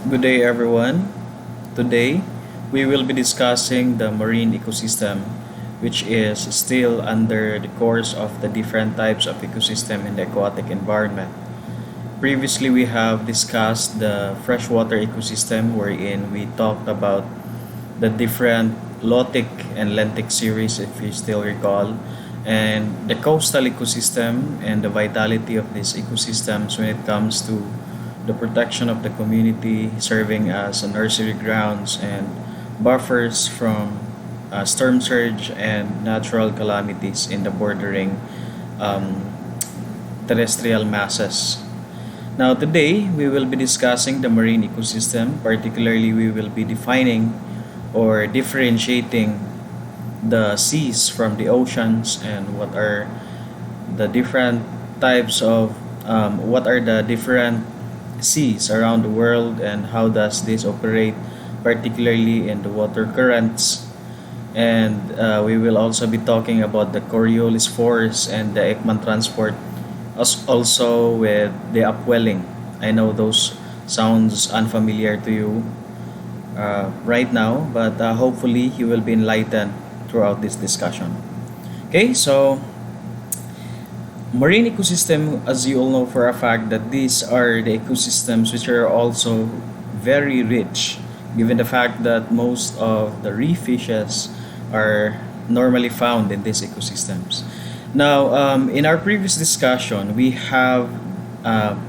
Good day, everyone. Today, we will be discussing the marine ecosystem, which is still under the course of the different types of ecosystem in the aquatic environment. Previously, we have discussed the freshwater ecosystem, wherein we talked about the different lotic and lentic series, if you still recall, and the coastal ecosystem and the vitality of these ecosystems when it comes to the protection of the community, serving as a nursery grounds and buffers from storm surge and natural calamities in the bordering um, terrestrial masses. Now, today we will be discussing the marine ecosystem. Particularly, we will be defining or differentiating the seas from the oceans and what are the different types of what are the different seas around the world and how does this operate, particularly in the water currents. And we will also be talking about the Coriolis force and the Ekman Transport, as also with the upwelling. I know those sounds unfamiliar to you right now, but hopefully you will be enlightened throughout this discussion. Okay, so marine ecosystem, as you all know for a fact, that these are the ecosystems which are also very rich, given the fact that most of the reef fishes are normally found in these ecosystems. Now, in our previous discussion, we have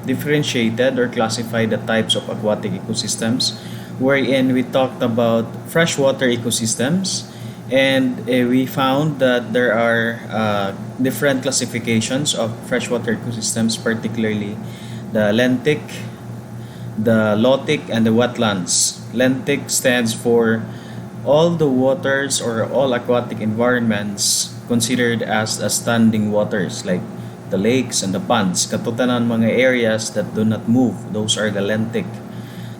differentiated or classified the types of aquatic ecosystems, wherein we talked about freshwater ecosystems, and we found that there are different classifications of freshwater ecosystems, particularly the lentic, the lotic, and the wetlands. Lentic stands for all the waters or all aquatic environments considered as standing waters, like the lakes and the ponds. Katutanan mga areas that do not move, those are the lentic.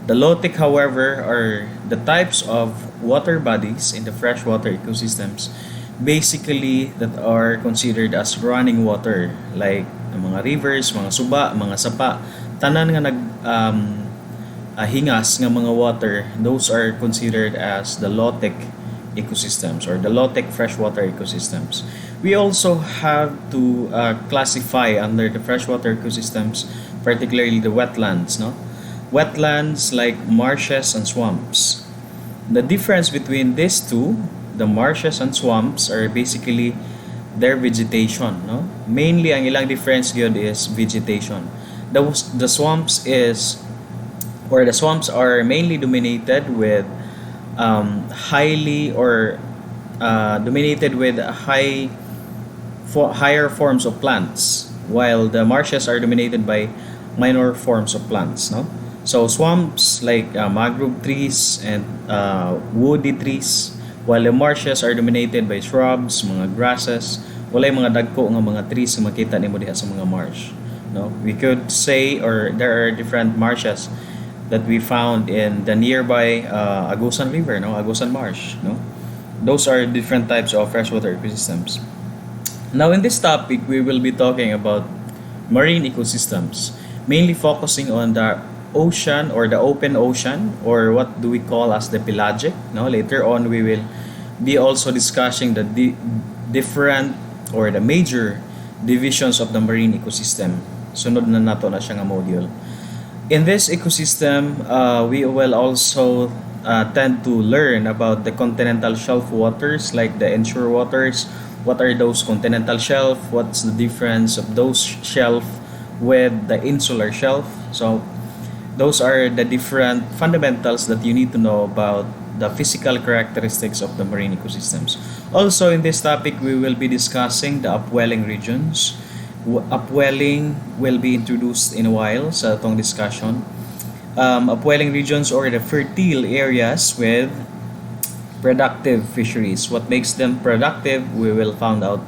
The lotic, however, are the types of water bodies in the freshwater ecosystems, basically that are considered as running water, like ang mga rivers, mga suba, mga sapa, tanan nga hingas nga mga water, those are considered as the lotic ecosystems or the lotic freshwater ecosystems. We also have to classify under the freshwater ecosystems, particularly the wetlands, no? Wetlands like marshes and swamps. The difference between these two, the marshes and swamps, are basically their vegetation, no? Mainly ang ilang difference gyud is vegetation. The swamps is or the swamps are mainly dominated with highly or dominated with higher forms of plants, while the marshes are dominated by minor forms of plants, no? So swamps like mangrove trees and woody trees, while the marshes are dominated by shrubs, mga grasses, walay mga dagko nga mga trees nga makita nimo diha sa mga marsh. No, we could say, or there are different marshes that we found in the nearby Agusan River, no, Agusan Marsh, no. Those are different types of freshwater ecosystems. Now, in this topic, we will be talking about marine ecosystems, mainly focusing on the ocean or the open ocean, or what do we call as the pelagic. No, later on we will be also discussing the different or the major divisions of the marine ecosystem. Sunod na nato na siya nga module. In this ecosystem, we will also tend to learn about the continental shelf waters, like the inshore waters. What are those continental shelf? What's the difference of those shelf with the insular shelf? So those are the different fundamentals that you need to know about the physical characteristics of the marine ecosystems. Also, in this topic, we will be discussing the upwelling regions. Upwelling will be introduced in a while sa itong discussion. Upwelling regions, or the fertile areas with productive fisheries. What makes them productive, we will find out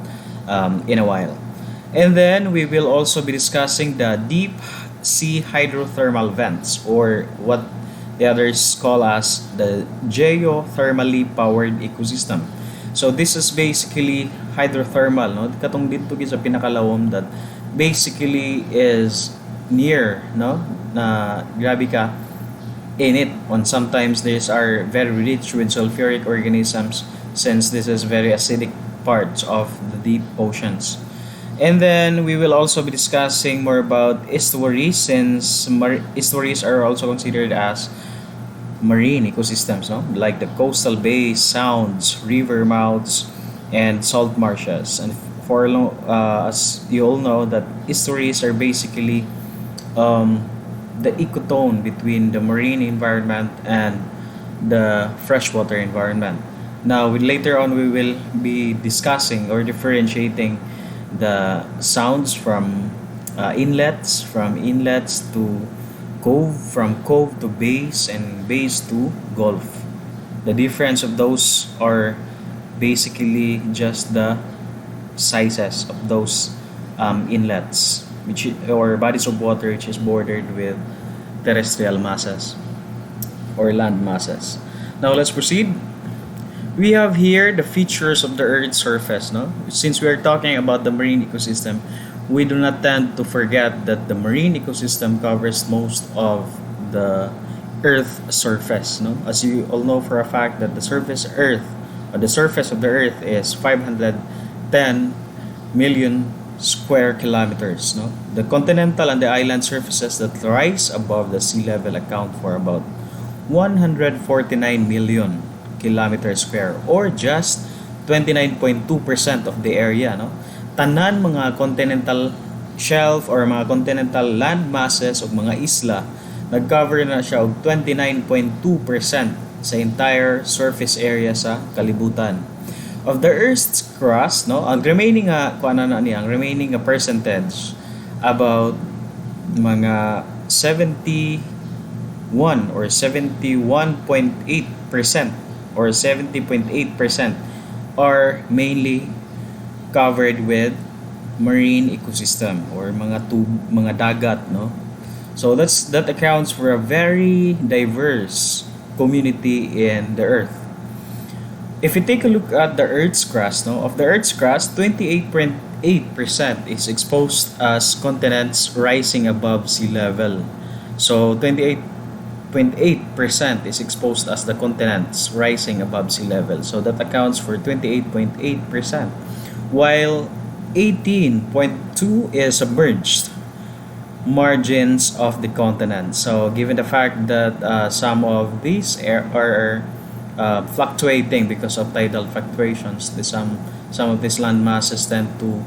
in a while. And then we will also be discussing the deep sea hydrothermal vents, or what the others call as the geothermally powered ecosystem. So this is basically hydrothermal, no? Katong dito sa pinakalawom that basically is near, no? Na grabe ka in it. And sometimes these are very rich with sulfuric organisms, since this is very acidic parts of the deep oceans. And then we will also be discussing more about estuaries, since estuaries are also considered as marine ecosystems, no? Like the coastal bays, sounds, river mouths, and salt marshes. And as you all know, that estuaries are basically um, the ecotone between the marine environment and the freshwater environment. Now, later on, we will be discussing or differentiating the sounds from inlets to cove, from cove to base, and base to gulf. The difference of those are basically just the sizes of those inlets, or bodies of water which is bordered with terrestrial masses or land masses. Now let's proceed. We have here the features of the Earth's surface. No, since we are talking about the marine ecosystem, we do not tend to forget that the marine ecosystem covers most of the Earth surface. No, as you all know for a fact that the surface of the Earth is 510 million square kilometers. No, the continental and the island surfaces that rise above the sea level account for about 149 million kilometers square, or just 29.2% of the area. No, tanan mga continental shelf or mga continental land masses o mga isla, nag-cover na siya og 29.2% sa entire surface area sa kalibutan. Of the Earth's crust, no, ang remaining ang remaining percentage about mga 71 or 71.8% or 70.8% are mainly covered with marine ecosystem or mga dagat, no. So that accounts for a very diverse community in the earth. If you take a look at the Earth's crust, no, of the Earth's crust, 28.8% is exposed as continents rising above sea level. So 28.8% is exposed as the continents rising above sea level. So that accounts for 28.8%, while 18.2 is submerged margins of the continent. So given the fact that some of these are fluctuating because of tidal fluctuations, some of these land masses tend to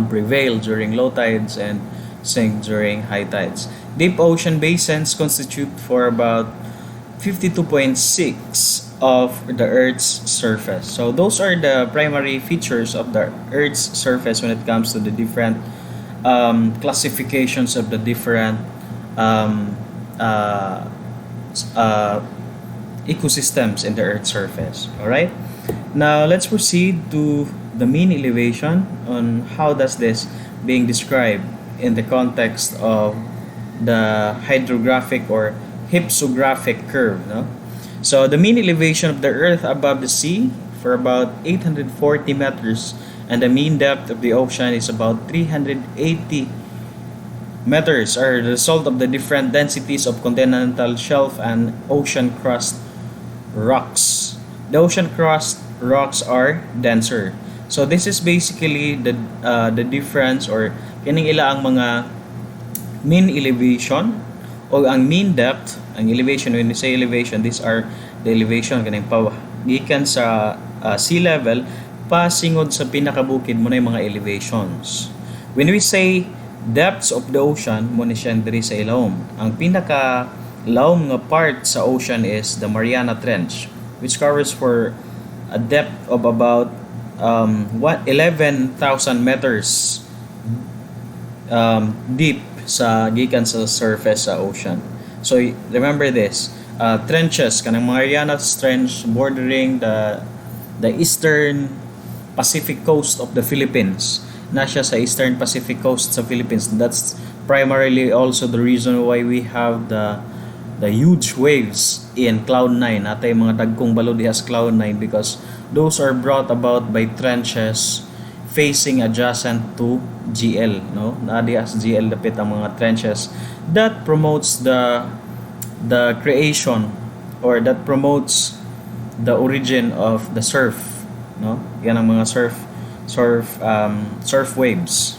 prevail during low tides and sink during high tides. Deep ocean basins constitute for about 52.6 of the Earth's surface. So those are the primary features of the Earth's surface when it comes to the different classifications of the different um, uh, uh, ecosystems in the Earth's surface. All right. Now let's proceed to the mean elevation on how does this being described in the context of the hydrographic or hypsographic curve. No? So the mean elevation of the Earth above the sea for about 840 meters, and the mean depth of the ocean is about 380 meters, are the result of the different densities of continental shelf and ocean crust rocks. The ocean crust rocks are denser. So this is basically the difference, or kining ila ang mga mean elevation o ang mean depth. Ang elevation, when we say elevation, these are the elevation kaning gikan sa sea level pasingod sa pinakabukid mo na yung mga elevations. When we say depths of the ocean, mo ni siya diri sa ilawom. Ang pinaka lawom nga part sa ocean is the Mariana Trench, which covers for a depth of about 11,000 meters deep sa gikan sa surface sa ocean. So remember this, trenches kanang Mariana Trench bordering the eastern Pacific coast of the Philippines. Na siya sa eastern Pacific coast sa Philippines. That's primarily also the reason why we have the huge waves in Cloud 9. Natay mga dagkong balo dihas Cloud 9 because those are brought about by trenches facing adjacent to GL, no? Na dihas GL dapit ang mga trenches that promotes the creation, or that promotes the origin of the surf, no? Yan ang mga surf waves.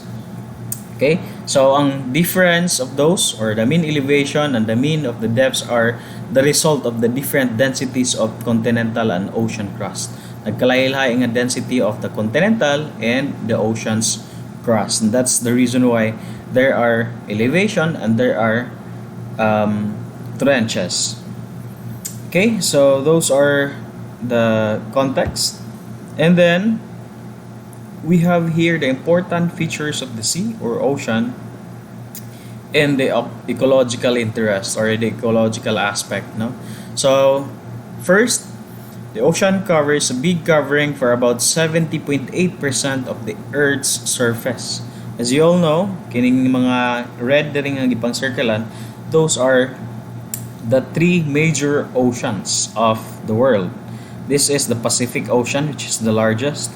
Okay? So ang difference of those, or the mean elevation and the mean of the depths, are the result of the different densities of continental and ocean crust. Nagkalahi-lahi ang density of the continental and the ocean's crust. And that's the reason why there are elevation and there are trenches. Okay, so those are the context. And then we have here the important features of the sea or ocean and the ecological interest, or the ecological aspect, no? So first, the ocean covers a big covering for about 70.8% of the Earth's surface. As you all know, kining mga red ring ang ipang circlean, those are the three major oceans of the world. This is the Pacific Ocean, which is the largest,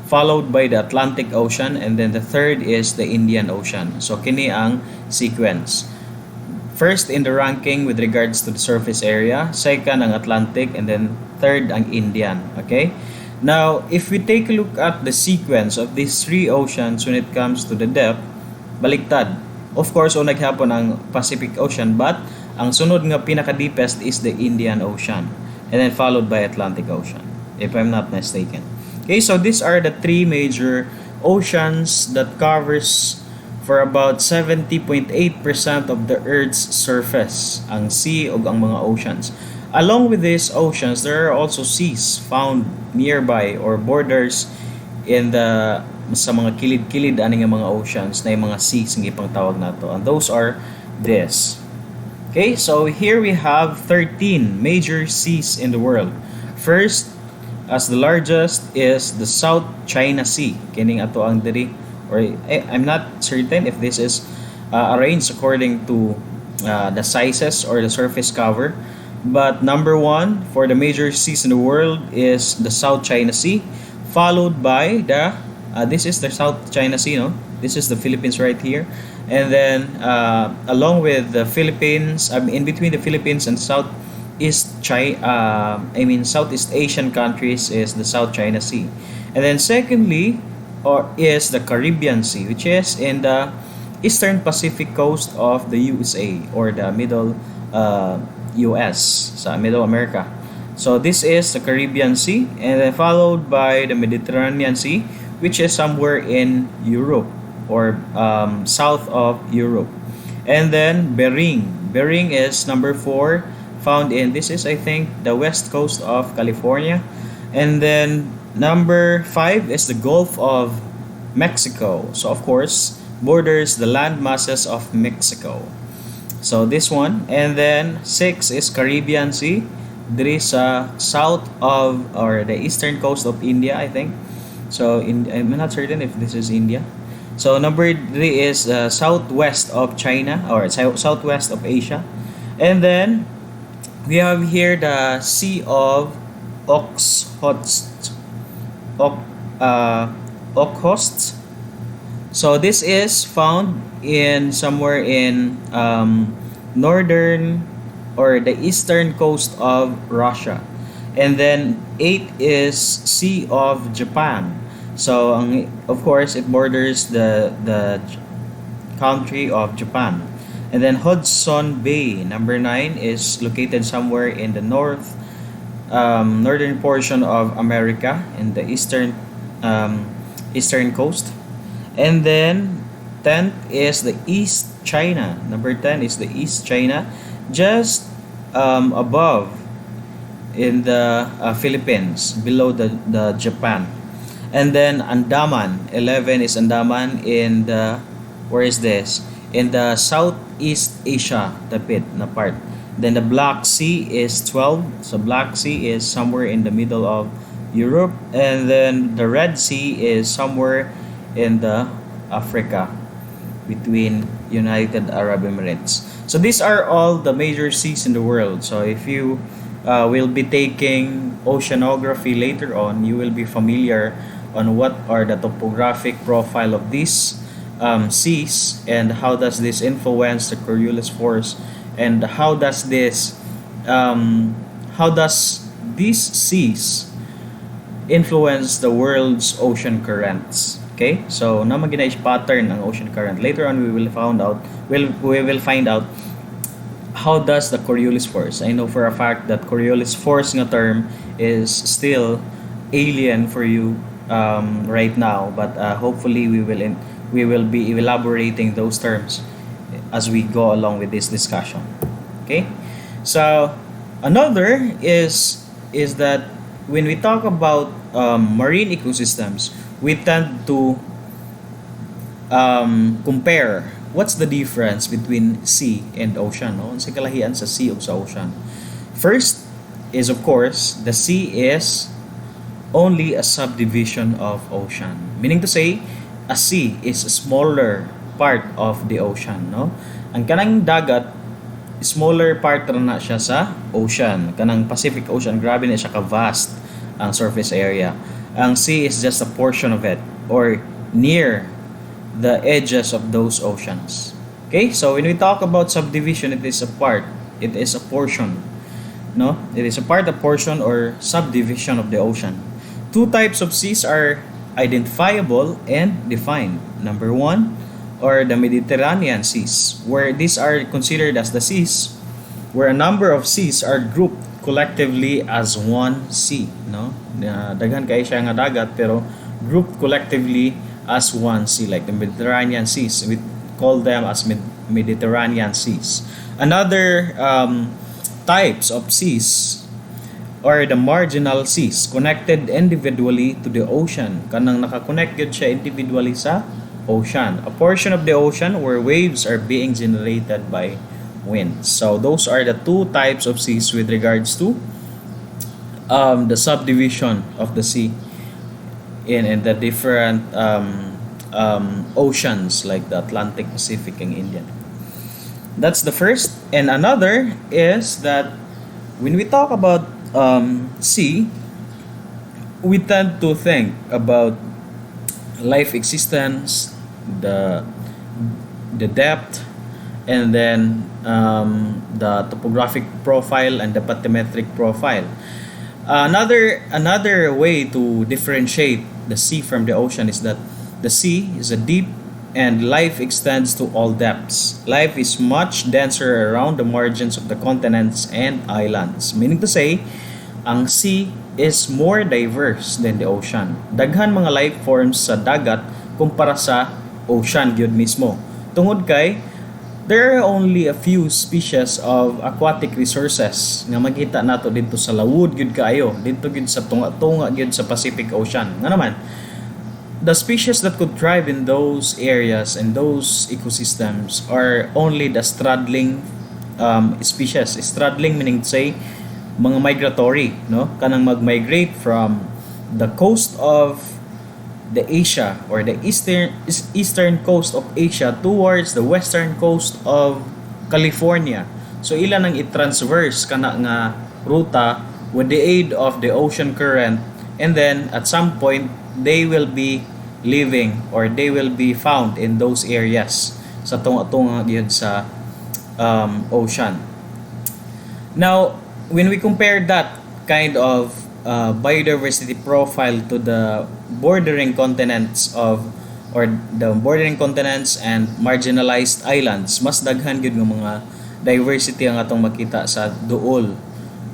followed by the Atlantic Ocean, and then the third is the Indian Ocean. So kini ang sequence. First in the ranking with regards to the surface area, second ang Atlantic, and then third ang Indian. Okay? Now, if we take a look at the sequence of these three oceans when it comes to the depth, baliktad. Of course, unang hapon ang Pacific Ocean, but ang sunod nga pinaka-deepest is the Indian Ocean, and then followed by Atlantic Ocean, if I'm not mistaken. Okay, so these are the three major oceans that covers for about 70.8% of the Earth's surface, ang sea o ang mga oceans. Along with these oceans, there are also seas found nearby or borders in the sa mga kilid-kilid ani nga mga oceans na yung mga seas nga ipang tawag nato. And those are this. Okay, so here we have 13 major seas in the world. First, as the largest, is the South China Sea. Kining ato ang diri, or I'm not certain if this is arranged according to the sizes or the surface cover. But number one for the major seas in the world is the South China Sea, followed by the this is the South China Sea, no? This is the Philippines right here, and then along with the Philippines, in between the Philippines and Southeast Asian countries is the South China Sea, and then secondly, or is the Caribbean Sea, which is in the eastern Pacific coast of the USA, or the middle US, sa Middle America. So this is the Caribbean Sea, and then followed by the Mediterranean Sea, which is somewhere in Europe, or south of Europe. And then Bering. Bering is number 4, found in, this is I think the west coast of California. And then number 5 is the Gulf of Mexico. So of course, borders the land masses of Mexico. So this one. And then 6 is Caribbean Sea. There is south of, or the eastern coast of India, I think. So I'm not certain if this is India. So number 3 is southwest of China, or southwest of Asia. And then we have here the Sea of Okhotsk. Okhotsk. So this is found in somewhere in northern or the eastern coast of Russia. And then 8 is Sea of Japan. So of course it borders the country of Japan. And then Hudson Bay, number 9, is located somewhere in the northern portion of America, in the eastern coast. And then 10th is the East China. Number 10 is the East China, just above in the Philippines, below the Japan. And then Andaman, 11 is Andaman in the, where is this? In the Southeast Asia, tapit na part. Then the Black Sea is 12. So Black Sea is somewhere in the middle of Europe. And then the Red Sea is somewhere in the Africa, between United Arab Emirates. So these are all the major seas in the world. So if you will be taking oceanography later on, you will be familiar on what are the topographic profile of these seas, and how does this influence the Coriolis force and how does these seas influence the world's ocean currents. Okay, so naman gina is pattern ang ocean current. Later on, we will find out how does the Coriolis force. I know for a fact that Coriolis force nga term is still alien for you right now, but hopefully we will be elaborating those terms as we go along with this discussion. Okay, so another is that when we talk about marine ecosystems, we tend to compare what's the difference between sea and ocean. No? Sa kalahian sa sea o sa ocean. First is of course the sea is only a subdivision of ocean. Meaning to say, a sea is a smaller part of the ocean. No? Ang kanang dagat, smaller part na siya sa ocean. Kanang Pacific Ocean, grabe na siya ka-vast ang surface area. Ang sea is just a portion of it or near the edges of those oceans. Okay, so when we talk about subdivision, it is a portion. No? It is a part, a portion, or subdivision of the ocean. Two types of seas are identifiable and defined. Number one, or the Mediterranean seas, where these are considered as the seas, where a number of seas are grouped collectively as one sea. No? Daghan kay siya nga dagat, pero grouped collectively as one sea, like the Mediterranean seas. We call them as Mediterranean seas. Another types of seas are the marginal seas, connected individually to the ocean. Kanang nakakonect siya individually sa ocean. A portion of the ocean where waves are being generated by wind. So those are the two types of seas with regards to the subdivision of the sea in the different oceans like the Atlantic, Pacific, and Indian. That's the first. And another is that when we talk about sea, we tend to think about life existence, the depth, and then the topographic profile and the bathymetric profile. Another way to differentiate the sea from the ocean is that the sea is a deep and life extends to all depths. Life is much denser around the margins of the continents and islands. Meaning to say, ang sea is more diverse than the ocean. Daghan mga life forms sa dagat kumpara sa ocean gyud mismo. Tungod kay there are only a few species of aquatic resources nga makita nato dito sa lawod gyud kaayo, dito gyud sa tunga-tunga gyud sa Pacific Ocean. Nga naman, the species that could thrive in those areas and those ecosystems are only the straddling species. Straddling meaning to say mga migratory, no? Kanang mag-migrate from the coast of the Asia or the eastern coast of Asia towards the western coast of California. So ilan ang i-transverse kana nga ruta with the aid of the ocean current, and then at some point they will be living or they will be found in those areas sa tunga-tunga gyud sa ocean. Now, when we compare that kind of biodiversity profile to the bordering continents and marginalized islands, mas daghan gyud nga mga diversity ang atong makita sa duol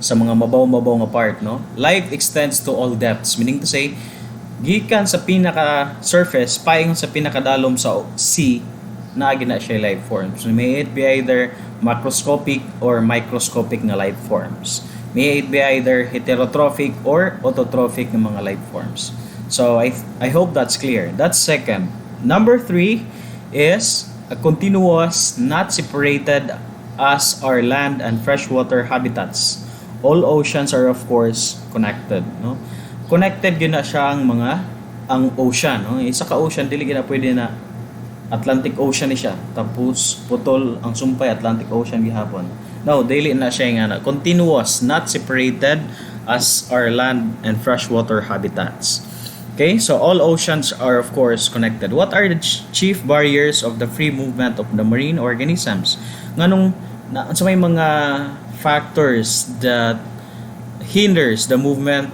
sa mga mabaw-mabaw nga part, no? Life extends to all depths, meaning to say gikan sa pinaka surface paingon sa pinakadalom sa sea na gina siya life forms. So, may it be either macroscopic or microscopic nga life forms. May it be either heterotrophic or autotrophic ng mga life forms. So I hope that's clear. That's second. Number 3 is a continuous, not separated as our land and freshwater habitats. All oceans are of course connected. No? Connected yun na siya ang ocean. No? Isa ka ocean, dili na pwede na Atlantic Ocean ni siya. Tapos putol ang sumpay Atlantic Ocean gihapon. No, daily na siya nga na continuous, not separated as our land and freshwater habitats. Okay, so all oceans are of course connected. What are the chief barriers of the free movement of the marine organisms? Nganong So may mga factors that hinders the movement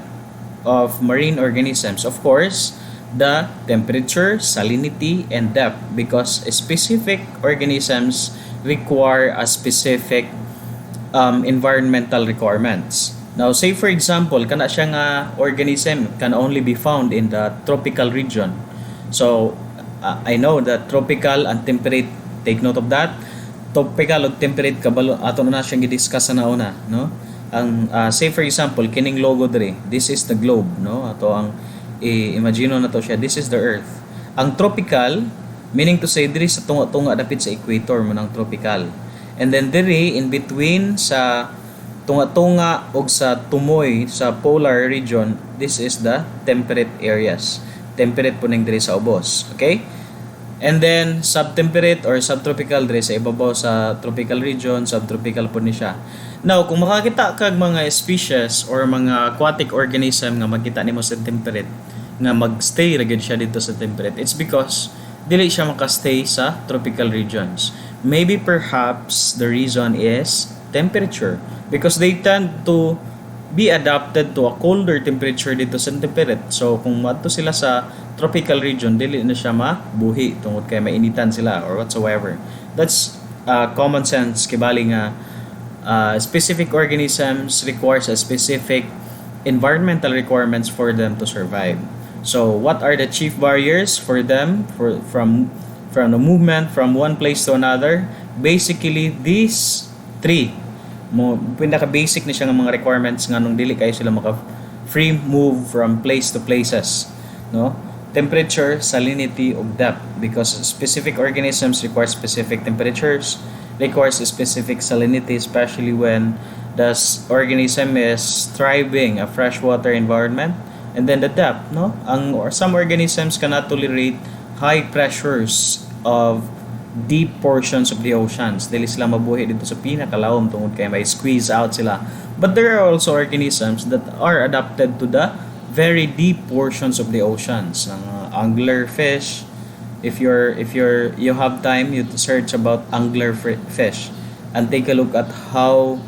of marine organisms. Of course, the temperature, salinity, and depth, because specific organisms require a specific environmental requirements. Now, say for example, kana siya nga organism can only be found in the tropical region. So, I know that tropical and temperate, take note of that. Tropical ug temperate kabalo ato na siyang gi-discuss sa nauna, no? Ang say for example, kining logo dre, this is the globe, no? Ato ang imagine na to siya, this is the earth. Ang tropical, meaning to say diri sa tunga-tunga dapit sa equator mo ng tropical. And then diri in between sa tunga-tunga og sa tumoy sa polar region, this is the temperate areas. Temperate po ning diri sa ubos, okay? And then subtemperate or subtropical diri sa ibabaw sa tropical region, subtropical po ni siya. Now, kung makakita kag mga species or mga aquatic organism nga makita nimo sa temperate nga magstay ra gyud siya dito sa temperate, it's because dili siya makastay sa tropical regions. Maybe perhaps the reason is temperature, because they tend to be adapted to a colder temperature dito sa temperate. So kung madto sila sa tropical region, dili na siya mabuhi tungod kay mainitan sila or whatsoever. That's common sense kibali nga specific organisms requires a specific environmental requirements for them to survive. So what are the chief barriers for them from the movement from one place to another? Basically these three mo pinaka basic ni siya nga mga requirements nga nung dili kayo sila maka free move from place to places, no? Temperature, salinity, ug depth, because specific organisms require specific temperatures, requires a specific salinity, especially when the organism is thriving a freshwater environment. And then the depth, no? Or some organisms cannot tolerate high pressures of deep portions of the oceans. Dili sila mabuhi dito sa pinakalawom tungod kay may squeeze out sila. But there are also organisms that are adapted to the very deep portions of the oceans. Angler fish, if you have time, you search about angler fish and take a look at how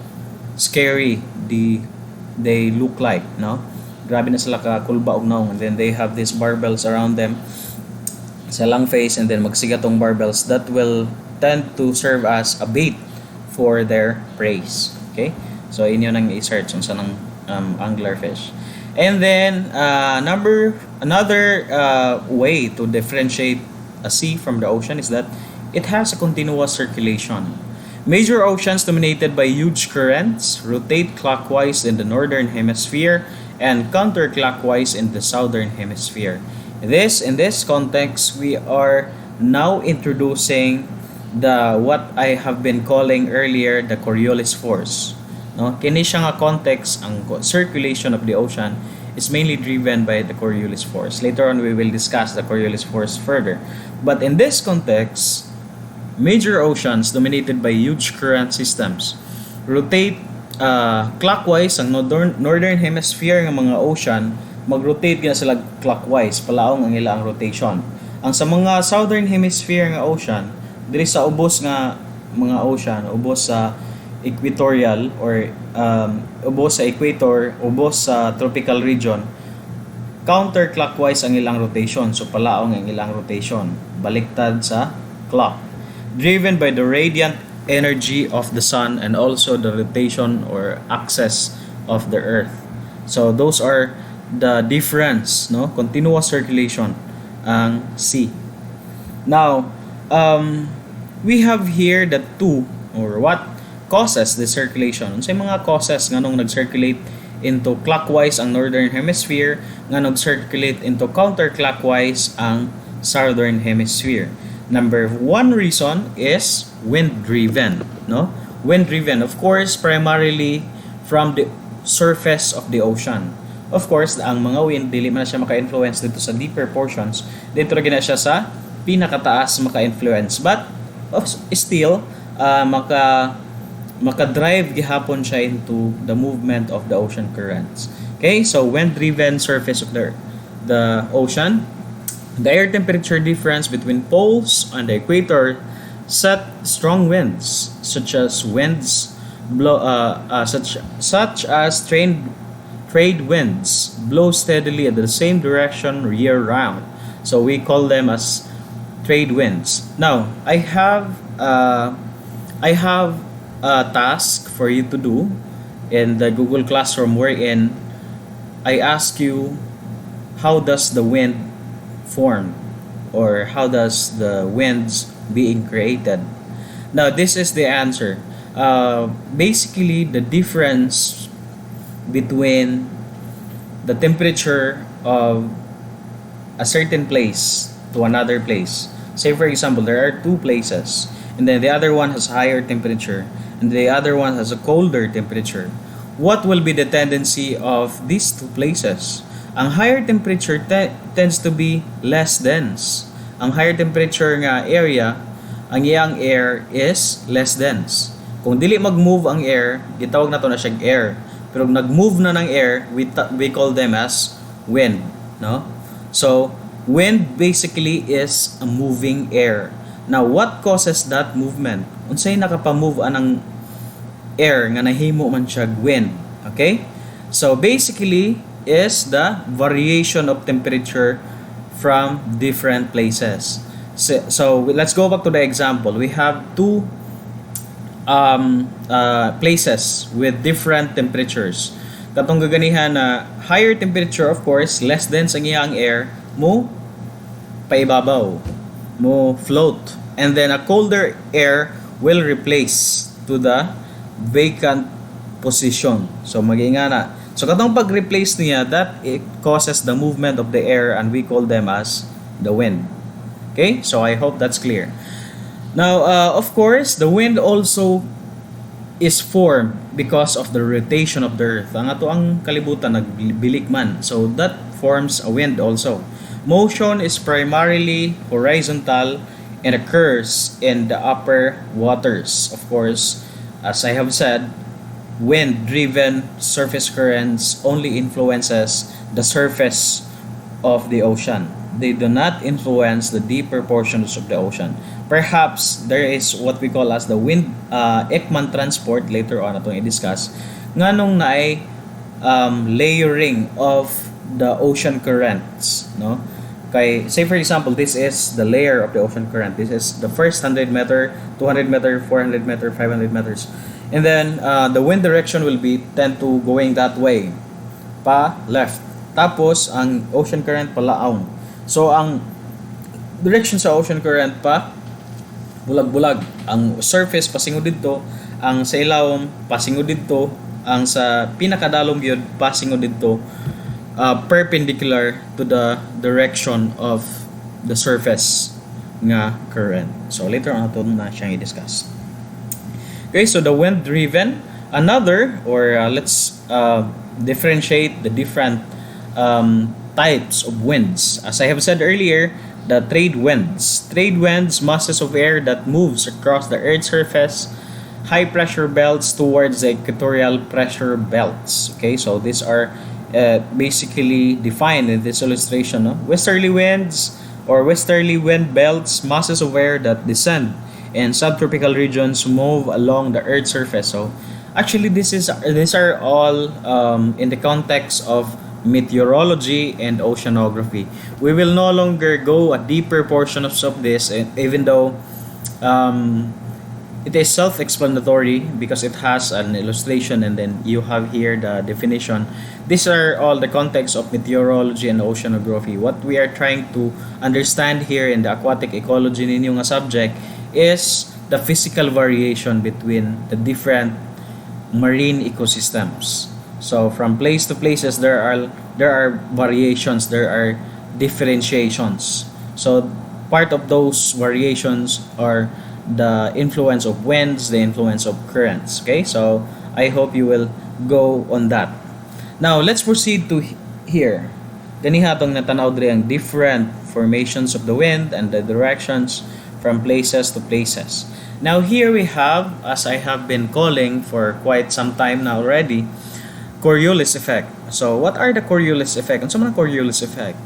scary they look like, no? Grabe na sila ka kulba og naong, and then they have these barbels around them sa lang face, and then magsigatong barbels that will tend to serve as a bait for their preys. Okay, so inyo nang i-search kung saan ang anglerfish. And then another way to differentiate a sea from the ocean is that it has a continuous circulation. Major oceans dominated by huge currents rotate clockwise in the northern hemisphere and counterclockwise in the southern hemisphere. In this context, we are now introducing the what I have been calling earlier the Coriolis force. No, kini siya nga context, ang circulation of the ocean is mainly driven by the Coriolis force. Later on, we will discuss the Coriolis force further. But in this context, major oceans dominated by huge current systems rotate clockwise. Ang northern hemisphere ng mga ocean mag-rotate gina sila clockwise, palaong ang ilang rotation. Ang sa mga southern hemisphere nga ocean, diri sa ubos nga mga ocean, ubos sa equatorial or ubos sa equator, ubos sa tropical region, counterclockwise ang ilang rotation. So palaong ang ilang rotation, baliktad sa clock, driven by the radiant energy of the sun and also the rotation or axis of the earth. So those are the difference, no? Continuous circulation ang sea. Now, we have here the two, or what causes the circulation. Unsay mga causes nga nung nag-circulate into clockwise ang northern hemisphere, nga nag-circulate into counterclockwise ang southern hemisphere. Number one reason is wind-driven, no? Wind-driven, of course, primarily from the surface of the ocean. Of course, ang mga wind, dili man siya maka-influence dito sa deeper portions. Dito rin siya sa pinakataas maka-influence. But, still, maka-drive gihapon siya into the movement of the ocean currents. Okay, so wind-driven surface of the ocean. The air temperature difference between poles and the equator set strong winds, such as such as trade winds blow steadily at the same direction year round. So we call them as trade winds. Now I have a task for you to do in the Google Classroom wherein I ask you, how does the wind form, or how does the winds being created? Now this is the answer. Basically, the difference between the temperature of a certain place to another place. Say for example, there are two places, and then the other one has higher temperature, and the other one has a colder temperature. What will be the tendency of these two places? Ang higher temperature tends to be less dense. Ang higher temperature nga area, ang iyang air is less dense. Kung dili mag-move ang air, gitawag na to na siyang air. Pero kung nag-move na ng air, we call them as wind, no? So, wind basically is a moving air. Now, what causes that movement? Unsay nakapa-move anang air nga nahimo man siya wind, okay? So, basically is the variation of temperature from different places. So let's go back to the example. We have two places with different temperatures. Katong gaganihan na higher temperature, of course, less dense ang iyang air, mo paibabaw, mo float. And then a colder air will replace to the vacant position. So mag-inga na. So katong pag-replace niya, that it causes the movement of the air, and we call them as the wind. Okay? So I hope that's clear. Now, of course, the wind also is formed because of the rotation of the earth. Ang ato ang kalibutan nagbilik man. So that forms a wind also. Motion is primarily horizontal and occurs in the upper waters. Of course, as I have said, wind-driven surface currents only influences the surface of the ocean. They do not influence the deeper portions of the ocean. Perhaps there is what we call as the wind Ekman Transport, later on atong i-discuss, nganong naay layering of the ocean currents, no? Kay, say for example, this is the layer of the ocean current. This is the first 100 meter, 200 meter, 400 meter, 500 meters. And then the wind direction will be tend to going that way, pa left. Tapos ang ocean current palaong. So ang direction sa ocean current pa bulag-bulag. Ang surface pasingod didto, ang sa ilawom pasingod didto, ang sa pinakadalom gyud pasingod didto, perpendicular to the direction of the surface nga current. So later on ato na siyang i-discuss. Okay, so the wind driven, another, or let's differentiate the different types of winds. As I have said earlier, the trade winds. Trade winds, masses of air that moves across the Earth's surface, high pressure belts towards the equatorial pressure belts. Okay, so these are basically defined in this illustration. No? Westerly winds or westerly wind belts, masses of air that descend and subtropical regions move along the Earth's surface. So actually these are all in the context of meteorology and oceanography. We will no longer go a deeper portion of this, even though it is self-explanatory because it has an illustration and then you have here the definition. These are all the context of meteorology and oceanography. What we are trying to understand here in the aquatic ecology ninyo nga subject is the physical variation between the different marine ecosystems. So from place to places there are variations, there are differentiations. So part of those variations are the influence of winds, the influence of currents. Okay, so I hope you will go on that. Now let's proceed to here. Ganihatong natanaw diri ang different formations of the wind and the directions from places to places. Now here we have, as I have been calling for quite some time now already, Coriolis Effect. So what are the Coriolis Effect? Ano man ang Coriolis Effect?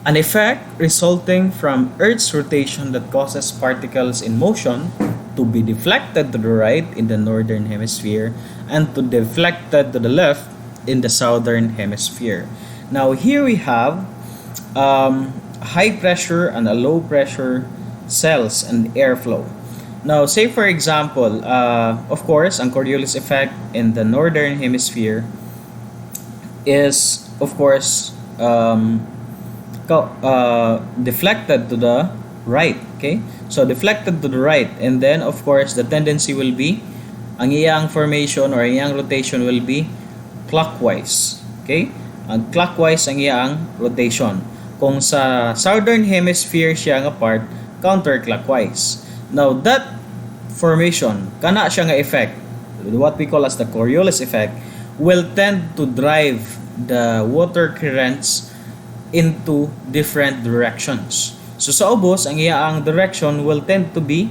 An effect resulting from Earth's rotation that causes particles in motion to be deflected to the right in the northern hemisphere and to deflected to the left in the southern hemisphere. Now here we have high pressure and a low pressure cells and airflow. Now say for example, of course, ang Coriolis effect in the northern hemisphere is of course deflected to the right. Okay, so deflected to the right, and then of course the tendency will be ang iyang formation or iyang rotation will be clockwise. Okay, ang clockwise ang iyang rotation. Kung sa southern hemisphere siya nga part, counterclockwise. Now that formation kana siya nga effect, what we call as the Coriolis effect, will tend to drive the water currents into different directions. So sa ubos, ang iyaang direction will tend to be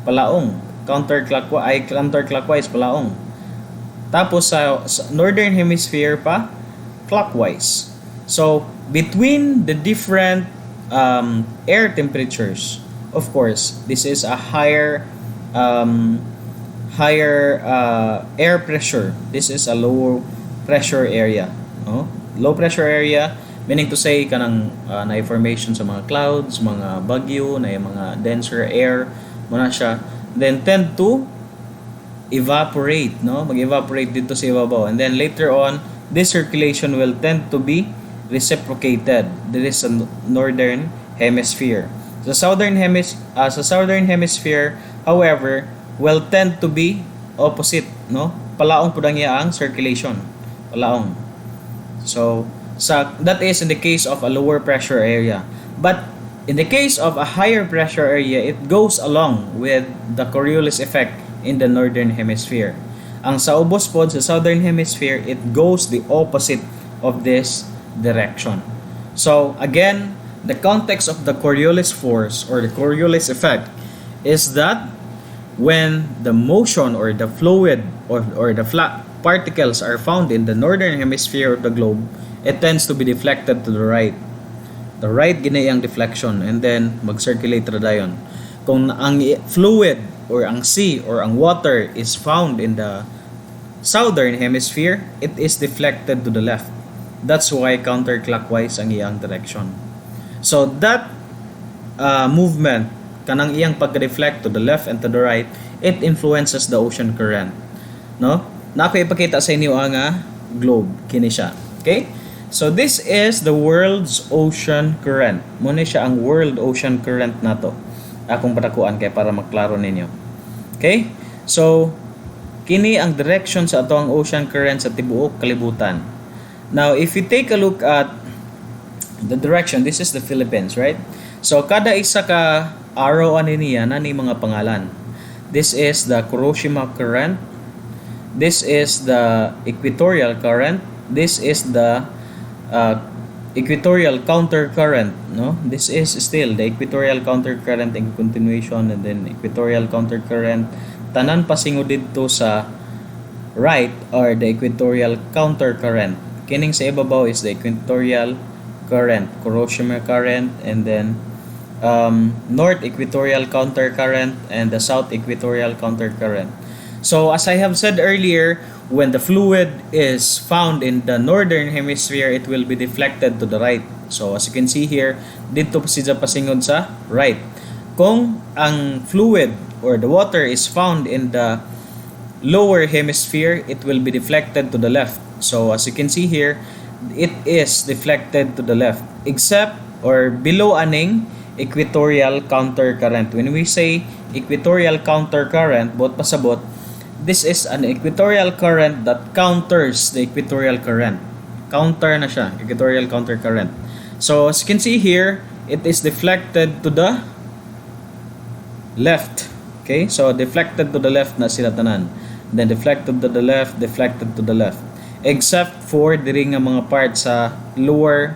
palaong, counterclockwise palaong. Tapos sa northern hemisphere pa, clockwise. So between the different air temperatures, of course, this is a higher air pressure. This is a low pressure area. No? Low pressure area, meaning to say kanang na formation sa mga clouds, mga bagyo, na mga denser air muna siya, then tend to evaporate, no? Mag-evaporate dito sa ibabaw, and then later on this circulation will tend to be reciprocated. There is a northern hemisphere. Sa southern hemisphere, however, will tend to be opposite, no? Palaong pud ang iyaang circulation. Palaong. So that is in the case of a lower pressure area. But in the case of a higher pressure area, it goes along with the Coriolis effect in the northern hemisphere. Ang sa ubos pod sa southern hemisphere, it goes the opposite of this direction. So again, the context of the Coriolis force or the Coriolis effect is that when the motion or the fluid or the flat particles are found in the northern hemisphere of the globe, it tends to be deflected to the right. The right ginayang deflection, and then mag-circulate ra dayon. Kung ang fluid or ang sea or ang water is found in the southern hemisphere, it is deflected to the left. That's why counterclockwise ang iyang direction. So that movement, kanang iyang pag-reflect to the left and to the right, it influences the ocean current. No? Nako ipakita sa inyo ang globe kini siya. Okay? So this is the world's ocean current. Muna siya ang world ocean current nato. Akong patakuan kay para maklaro ninyo. Okay? So kini ang direction sa ato ang ocean current sa tibuok kalibutan. Now if you take a look at the direction, this is the Philippines, right? So kada isa ka arrow ani niya na ni mga pangalan. This is the Kuroshima current. This is the equatorial current. This is the equatorial counter current, no? This is still the equatorial counter current in continuation, and then equatorial counter current tanan pasingod dito sa right or the equatorial counter current. Kining sa ibabaw is the equatorial current, Kuroshima current, and then north equatorial counter current and the south equatorial counter current. So as I have said earlier, when the fluid is found in the northern hemisphere, it will be deflected to the right. So as you can see here, dito siya pasingod sa right. Kung ang fluid or the water is found in the lower hemisphere, it will be deflected to the left. So as you can see here, it is deflected to the left, except or below aning equatorial counter current. When we say equatorial counter current, bot pasabot, this is an equatorial current that counters the equatorial current. Counter na siya, equatorial counter current. So as you can see here, it is deflected to the left. Okay? So deflected to the left na sila tanan. Then deflected to the left, deflected to the left. Except for diri nga mga parts sa lower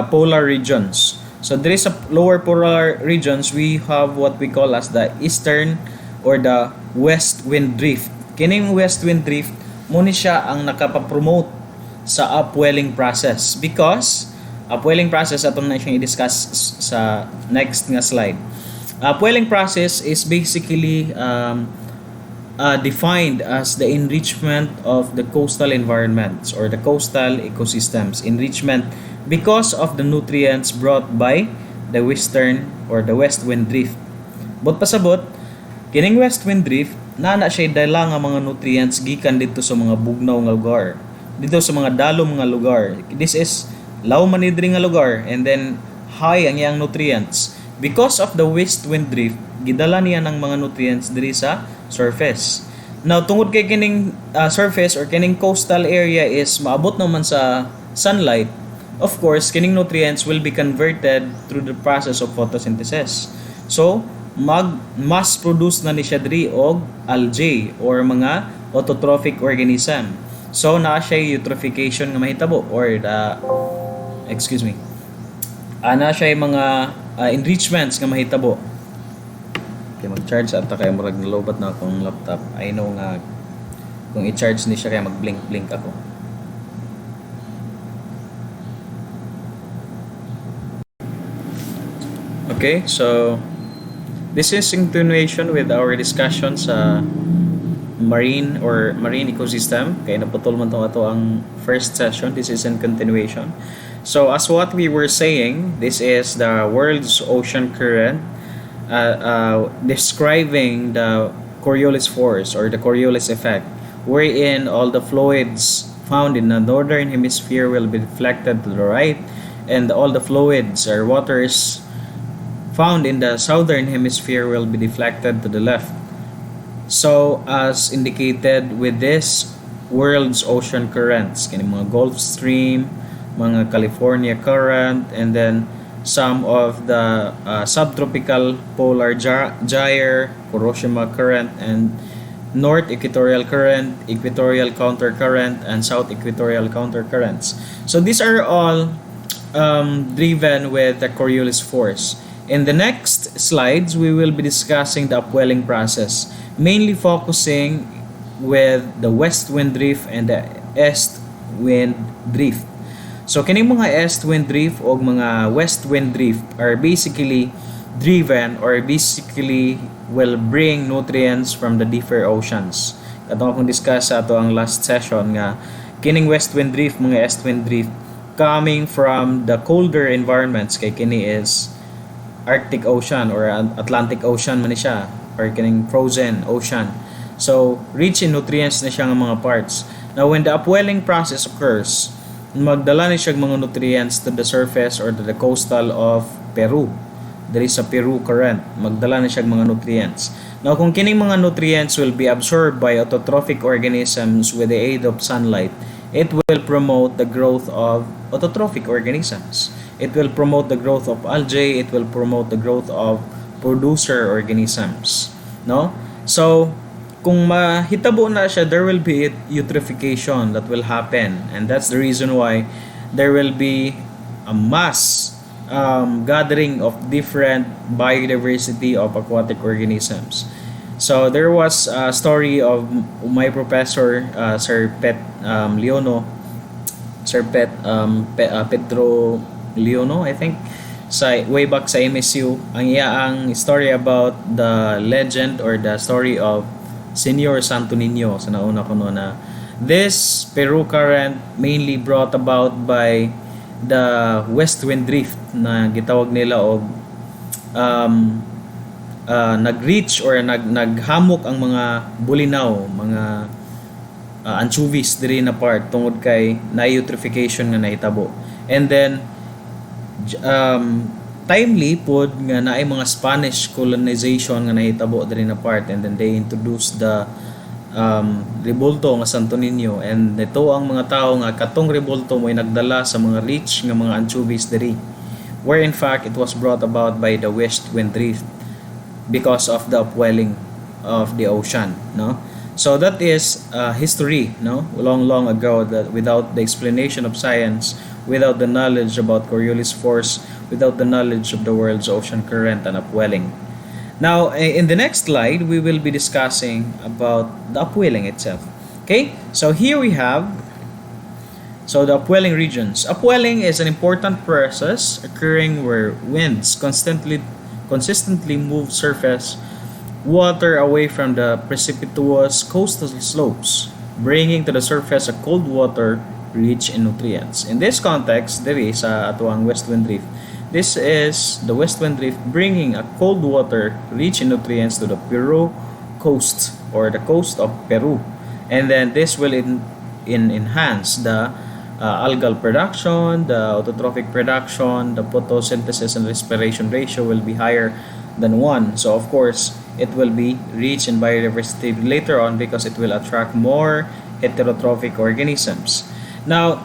polar regions. So there is a lower polar regions, we have what we call as the eastern or the west wind drift. Kining west wind drift, muna siya ang nakapapromote sa upwelling process because Upwelling process atong na siyang i-discuss sa next nga slide. Upwelling process is basically defined as the enrichment of the coastal environments or the coastal ecosystems. Enrichment because of the nutrients brought by the western or the west wind drift. But pasabot, kining west wind drift, nana siya dala nga mga nutrients gikan dito sa mga bugnaw nga lugar. Dito sa mga dalom nga lugar. This is low manidri nga lugar and then high ang iyang nutrients. Because of the west wind drift, gidala niya ng mga nutrients diri sa surface. Now, tungod kay kining surface or kining coastal area is maabot naman sa sunlight, of course, kining nutrients will be converted through the process of photosynthesis. So, mass produce na ni siya diri og algae or mga autotrophic organism. So, naa siya eutrophication nga mahitabo or ana siya mga enrichments nga mahitabo. Okay, mag-charge at kaya murag nalobat na akong laptop. I know nga kung i-charge ni siya kaya mag-blink-blink ako. Okay, so this is in continuation with our discussion sa marine ecosystem. Kaya naputol man ato ang first session. This is in continuation. So as what we were saying, this is the world's ocean current describing the Coriolis force or the Coriolis effect, wherein all the fluids found in the northern hemisphere will be deflected to the right and all the fluids or waters found in the southern hemisphere will be deflected to the left. So as indicated with this world's ocean currents, kini mga Gulf Stream, mga California current, and then some of the subtropical polar gyre, Kuroshima current, and north equatorial current, equatorial countercurrent, and south equatorial countercurrents. So these are all driven with the Coriolis force. In the next slides, we will be discussing the upwelling process, mainly focusing with the west wind drift and the east wind drift. So kining mga east wind drift o mga west wind drift are basically driven or basically will bring nutrients from the different oceans. Katong akong discuss sa ato ang last session nga kining west wind drift, mga east wind drift coming from the colder environments kay kini is Arctic Ocean or Atlantic Ocean man ni siya or kining frozen ocean. So rich in nutrients na siya nga mga parts. Now when the upwelling process occurs, magdala ni siya mga nutrients to the surface or to the coastal of Peru. There is a Peru current. Magdala ni siya mga nutrients. Now, kung kining mga nutrients will be absorbed by autotrophic organisms with the aid of sunlight, it will promote the growth of autotrophic organisms. It will promote the growth of algae. It will promote the growth of producer organisms. No? So, kung mahitabo na siya, there will be eutrophication that will happen. And that's the reason why there will be a mass gathering of different biodiversity of aquatic organisms. So there was a story of my professor, Sir Pet Leono, Pedro Leono, I think, sa way back sa MSU, ang iyaang story about the legend or the story of Senor Santo Niño sa nauna ko no na this Peru current mainly brought about by the west wind drift na gitawag nila og nag-reach or naghamok ang mga bulinaw, mga anchovies diri na part tungod kay na eutrophication nga nahitabo. And then timely pod nga naay mga Spanish colonization nga nahitabo diri na part, and then they introduced the rebulto nga Santo Niño, and ito ang mga tao nga katong rebulto mo ay nagdala sa mga rich nga mga anchovies diri, where in fact it was brought about by the west wind drift because of the upwelling of the ocean, no? So that is history, no? Long ago, that without the explanation of science, without the knowledge about Coriolis force, without the knowledge of the world's ocean current and upwelling. Now, in the next slide, we will be discussing about the upwelling itself. Okay, so here we have So the upwelling regions. Upwelling is an important process occurring where winds consistently move surface water away from the precipitous coastal slopes, bringing to the surface a cold water rich in nutrients. In this context, there is atuang west wind drift. This is the west wind drift bringing a cold water rich in nutrients to the Peru coast or the coast of Peru. And then this will enhance the algal production, the autotrophic production, the photosynthesis and respiration ratio will be higher than 1. So of course, it will be rich in biodiversity later on because it will attract more heterotrophic organisms. Now,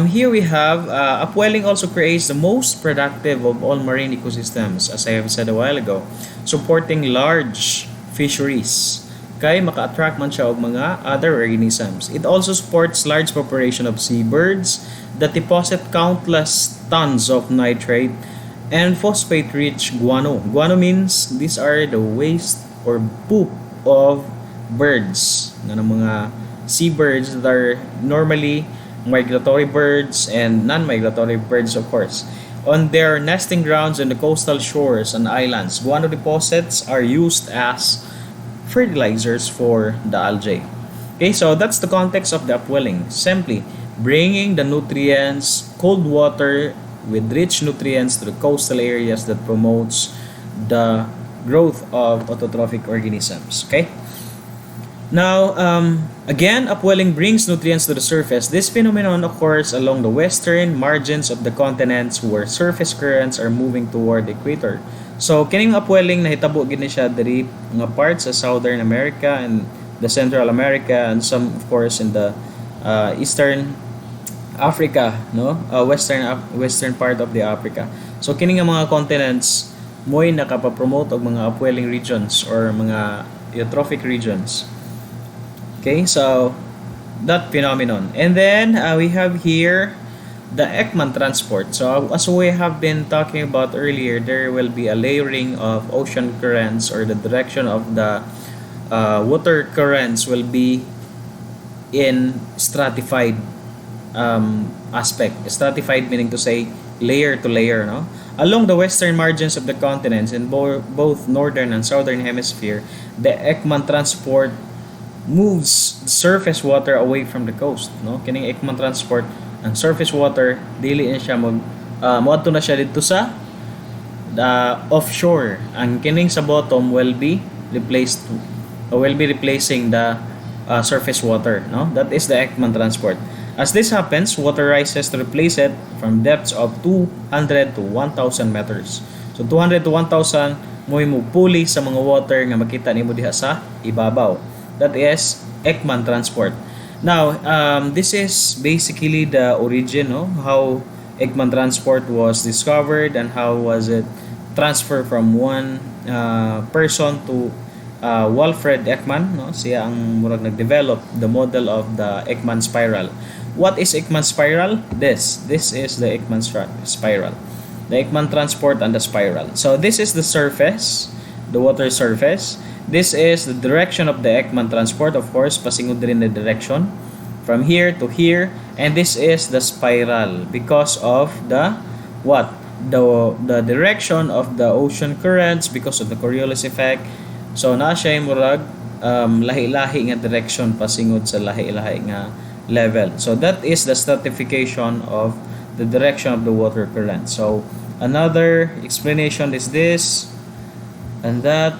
here we have upwelling also creates the most productive of all marine ecosystems, as I have said a while ago, supporting large fisheries. Kay maka-attract man siya og mga other organisms. It also supports large population of seabirds that deposit countless tons of nitrate and phosphate-rich guano. Guano means these are the waste or poop of birds, ng mga seabirds that are normally migratory birds and non-migratory birds, of course. On their nesting grounds on the coastal shores and islands, guano deposits are used as fertilizers for the algae. Okay, so that's the context of the upwelling. Simply bringing the nutrients, cold water with rich nutrients to the coastal areas that promotes the growth of autotrophic organisms. Okay. Now, again, upwelling brings nutrients to the surface. This phenomenon occurs along the western margins of the continents where surface currents are moving toward the equator. So, kining upwelling nahitabo gid ni siya diri mga parts sa Southern America and the Central America and some of course in the Eastern Africa, no? Western part of the Africa. So, kining mga continents mo'y nakapapromote og mga upwelling regions or mga eutrophic regions. Okay, so that phenomenon. And then we have here the Ekman Transport. So as we have been talking about earlier, there will be a layering of ocean currents or the direction of the water currents will be in stratified aspect. Stratified meaning to say layer to layer, no? Along the western margins of the continents in both northern and southern hemisphere, the Ekman Transport moves the surface water away from the coast, no? Kining Ekman Transport ang surface water dili na siya moadto na siya dito sa offshore. Ang kining sa bottom will be replacing the surface water, no? That is the Ekman Transport. As this happens, water rises to replace it from depths of 200 to 1,000 meters. So 200 to 1,000 mo puli sa mga water nga makita nimo diha sa ibabaw. That is Ekman Transport. Now, this is basically the origin, no? How Ekman Transport was discovered and how was it transferred from one person to Wilfred Ekman, no? Siya ang murag nag-develop the model of the Ekman Spiral. What is Ekman Spiral? This is the Ekman Spiral. The Ekman Transport and the spiral. So this is the surface, the water surface. This is the direction of the Ekman Transport, of course, pasingod rin the direction from here to here, and this is the spiral because of the what? The direction of the ocean currents because of the Coriolis Effect. So na siya murag lahi-lahi nga direction pasingod sa lahi-lahi nga level. So that is the stratification of the direction of the water current. So another explanation is this and that.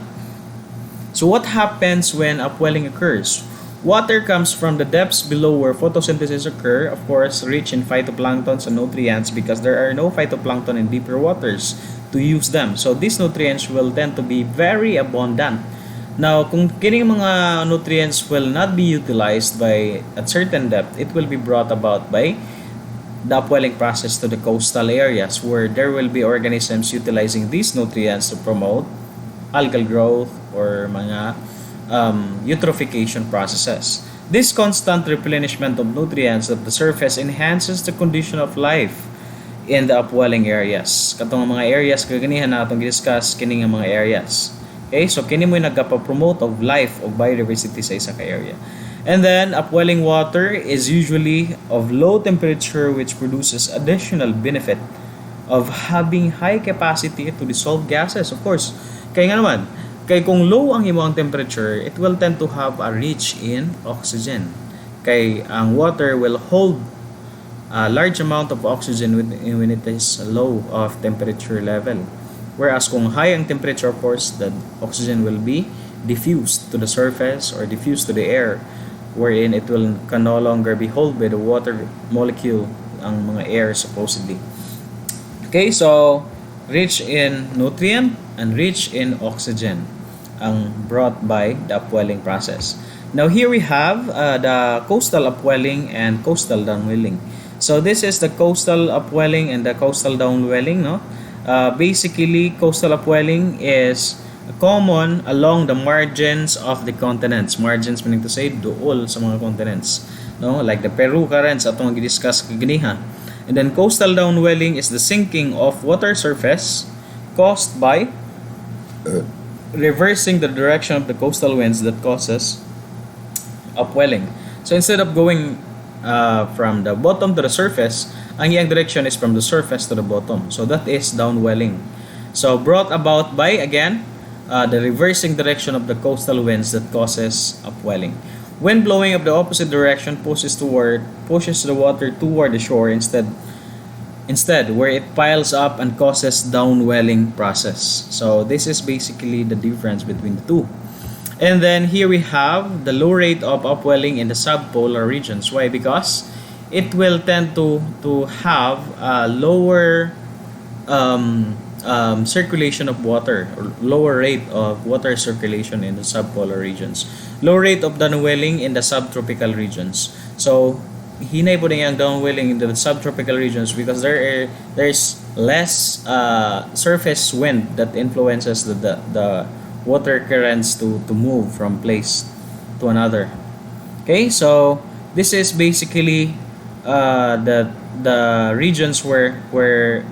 So what happens when upwelling occurs? Water comes from the depths below where photosynthesis occur, of course, rich in phytoplanktons and nutrients because there are no phytoplankton in deeper waters to use them. So these nutrients will tend to be very abundant. Now, kung kining mga nutrients will not be utilized by at certain depth, it will be brought about by the upwelling process to the coastal areas where there will be organisms utilizing these nutrients to promote algal growth or mga eutrophication processes. This constant replenishment of nutrients at the surface enhances the condition of life in the upwelling areas. Katong mga areas kaganihan na atong gi-discuss kining mga areas. Okay, so kini mo nagpa-promote of life of biodiversity sa isa ka area. And then upwelling water is usually of low temperature which produces additional benefit of having high capacity to dissolve gases. Of course, kaya nga naman, kay kung low ang imong temperature, it will tend to have a rich in oxygen. Kay ang water will hold a large amount of oxygen when it is low of temperature level. Whereas kung high ang temperature, of course, the oxygen will be diffused to the surface or diffused to the air, wherein it will can no longer be held by the water molecule, ang mga air supposedly. Okay, so rich in nutrient and rich in oxygen ang brought by the upwelling process. Now here we have the coastal upwelling and coastal downwelling. So this is the coastal upwelling and the coastal downwelling, no? Basically, coastal upwelling is common along the margins of the continents. Margins meaning to say duol sa mga continents, no? Like the Peru currents atong gi-discuss kaginiha. And then coastal downwelling is the sinking of water surface caused by reversing the direction of the coastal winds that causes upwelling. So instead of going from the bottom to the surface, ang iyang direction is from the surface to the bottom. So that is downwelling. So brought about by, again, the reversing direction of the coastal winds that causes upwelling. Wind blowing of the opposite direction pushes the water toward the shore instead where it piles up and causes downwelling process. So this is basically the difference between the two. And then here we have the low rate of upwelling in the subpolar regions. Why? Because it will tend to have a lower circulation of water, or lower rate of water circulation in the subpolar regions. Low rate of downwelling in the subtropical regions. So hinay po yung downwelling in the subtropical regions because there's less surface wind that influences the water currents to move from place to another. Okay, so this is basically the regions where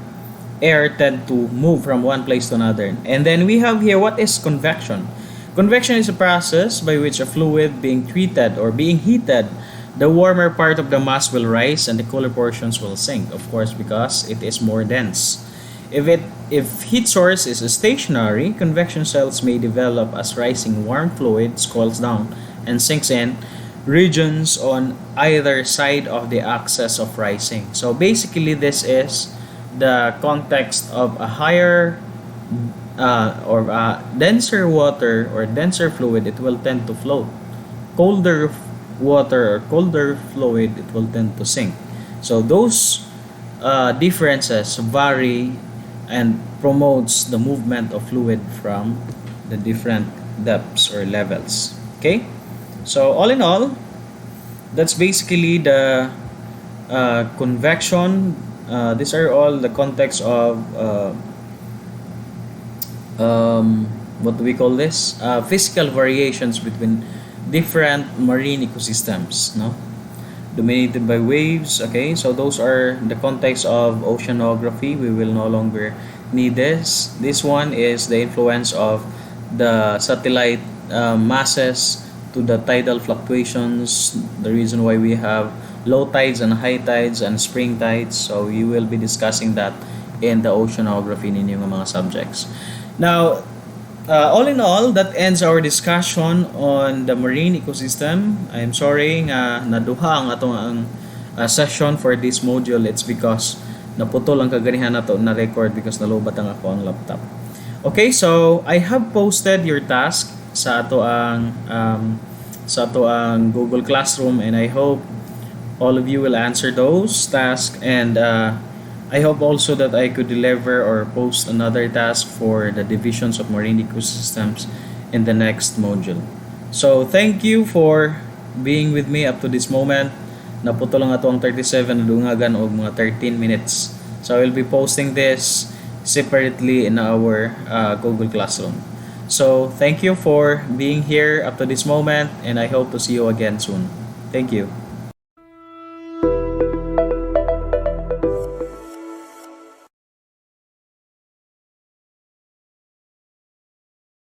air tend to move from one place to another. And then we have here, what is convection? Convection is a process by which a fluid being treated or being heated, the warmer part of the mass will rise and the cooler portions will sink, of course, because it is more dense. If heat source is stationary, convection cells may develop as rising warm fluid cools down and sinks in regions on either side of the axis of rising. So basically, this is the context of a higher or denser water or denser fluid. It will tend to float. Colder water or colder fluid, it will tend to sink. So those differences vary and promotes the movement of fluid from the different depths or levels. Okay, so all in all, that's basically the convection. These are all the context of what do we call this? Physical variations between different marine ecosystems, no? Dominated by waves. Okay, so those are the context of oceanography. We will no longer need this. This one is the influence of the satellite masses to the tidal fluctuations, the reason why we have low tides and high tides and spring tides. So you will be discussing that in the oceanography ninyong mga subjects. Now, all in all, that ends our discussion on the marine ecosystem. I'm sorry nga naduha ang atong session for this module. It's because naputol ang kaganihan nato na record because nalobat ang ako ang laptop. Okay, so I have posted your task sa ato ang Google Classroom, and I hope all of you will answer those tasks, and I hope also that I could deliver or post another task for the divisions of marine ecosystems in the next module. So thank you for being with me up to this moment. Naputo lang ato ang 37 na dungagan og mga 13 minutes. So I will be posting this separately in our Google Classroom. So thank you for being here up to this moment, and I hope to see you again soon. Thank you.